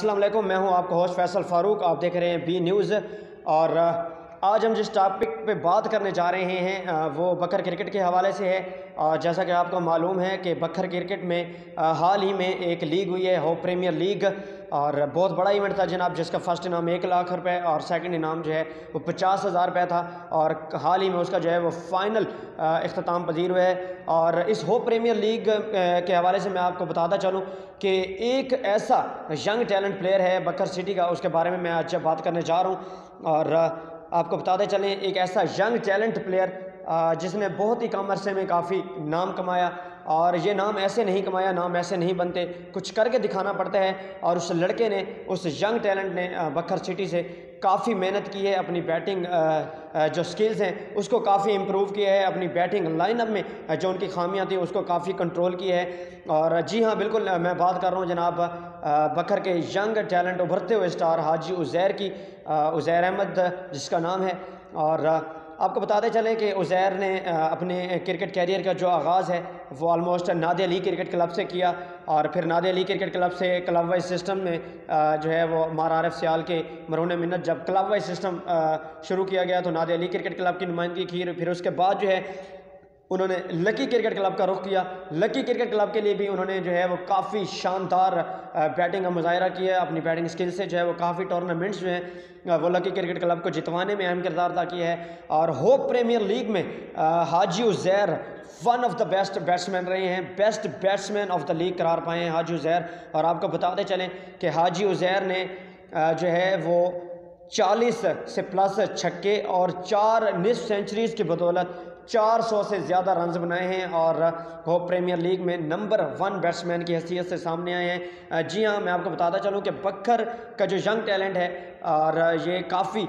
अस्सलाम वालेकुम, मैं हूं आपका होस्ट फैसल फ़ारूक। आप देख रहे हैं बी न्यूज़। और आज हम जिस टॉपिक पे बात करने जा रहे हैं वो बकर क्रिकेट के हवाले से है। और जैसा कि आपको मालूम है कि बकर क्रिकेट में हाल ही में एक लीग हुई है, होप प्रीमियर लीग। और बहुत बड़ा इवेंट था जनाब, जिसका फ़र्स्ट इनाम 1 लाख रुपए और सेकंड इनाम जो है वो 50,000 रुपये था। और हाल ही में उसका जो है वो फ़ाइनल इख्तिताम पजीर हुआ है। और इस होप प्रीमियर लीग के हवाले से मैं आपको बताता चलूँ कि एक ऐसा यंग टैलेंट प्लेयर है बकर सिटी का, उसके बारे में मैं आज बात करने जा रहा हूँ। और आपको बताते चलें, एक ऐसा यंग टैलेंट प्लेयर जिसने बहुत ही कम अरसे में काफ़ी नाम कमाया। और ये नाम ऐसे नहीं कमाया, नाम ऐसे नहीं बनते, कुछ करके दिखाना पड़ता है। और उस लड़के ने, उस यंग टैलेंट ने बकर सिटी से काफ़ी मेहनत की है। अपनी बैटिंग जो स्किल्स हैं उसको काफ़ी इम्प्रूव किया है। अपनी बैटिंग लाइनअप में जो उनकी खामियां थी उसको काफ़ी कंट्रोल किया है। और जी हाँ, बिल्कुल मैं बात कर रहा हूँ जनाब बकर के यंग टैलेंट, उभरते हुए स्टार हाजी उज़ैर की, उज़ैर अहमद जिसका नाम है। और आपको बताते चलें कि उज़ैर ने अपने क्रिकेट कैरियर का जो आगाज़ है वो almost Nadia league cricket club से किया। और फिर नादिया लीग क्रिकेट क्लब से क्लब वाइज सिस्टम में जो है वो मारारफ सियाल के मरहून मिन्नत, जब क्लब वाइज सिस्टम शुरू किया गया तो नादिया लीग क्रिकेट क्लब की नुमाइंदगी की। फिर उसके बाद जो है उन्होंने लकी क्रिकेट क्लब का रुख किया। लकी क्रिकेट क्लब के लिए भी उन्होंने जो है वो काफ़ी शानदार बैटिंग का मुजाहरा किया। अपनी बैटिंग स्किल से जो है वो काफ़ी टूर्नामेंट्स जो हैं वो लकी क्रिकेट क्लब को जितवाने में अहम किरदार अदा किया है। और होप प्रीमियर लीग में Haji Uzair one of the best batsman रहे हैं, best batsman of the league करार पाए हैं हाजी उज़ैर। और आपको बताते चलें कि हाजी उज़ैर ने जो है वो 40 से प्लस छक्के और 4 निस्फ सेंचुरीज़ की बदौलत 400 से ज़्यादा रन्स बनाए हैं और होप प्रीमियर लीग में नंबर 1 बैट्समैन की हैसियत से सामने आए हैं। जी हाँ, मैं आपको बताता चलूँ कि बकर का जो यंग टैलेंट है, और ये काफ़ी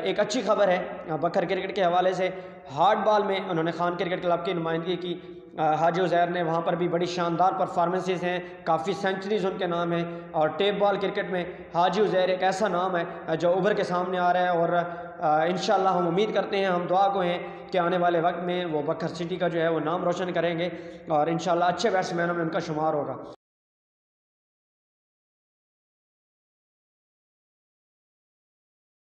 एक अच्छी खबर है बकर क्रिकेट के हवाले से। हार्ड बॉल में उन्होंने खान क्रिकेट क्लब की नुमाइंदगी की। हाजी उज़ैर ने वहाँ पर भी बड़ी शानदार परफॉर्मेंसेस हैं, काफ़ी सेंचुरीज़ उनके नाम हैं। और टेप बॉल क्रिकेट में हाजी उज़ैर एक ऐसा नाम है जो उभर के सामने आ रहा है। और इंशाल्लाह हम उम्मीद करते हैं, हम दुआ को हैं कि आने वाले वक्त में वो बकर सिटी का जो है वो नाम रोशन करेंगे और इंशाल्लाह अच्छे बैट्समैनों में उनका शुमार होगा।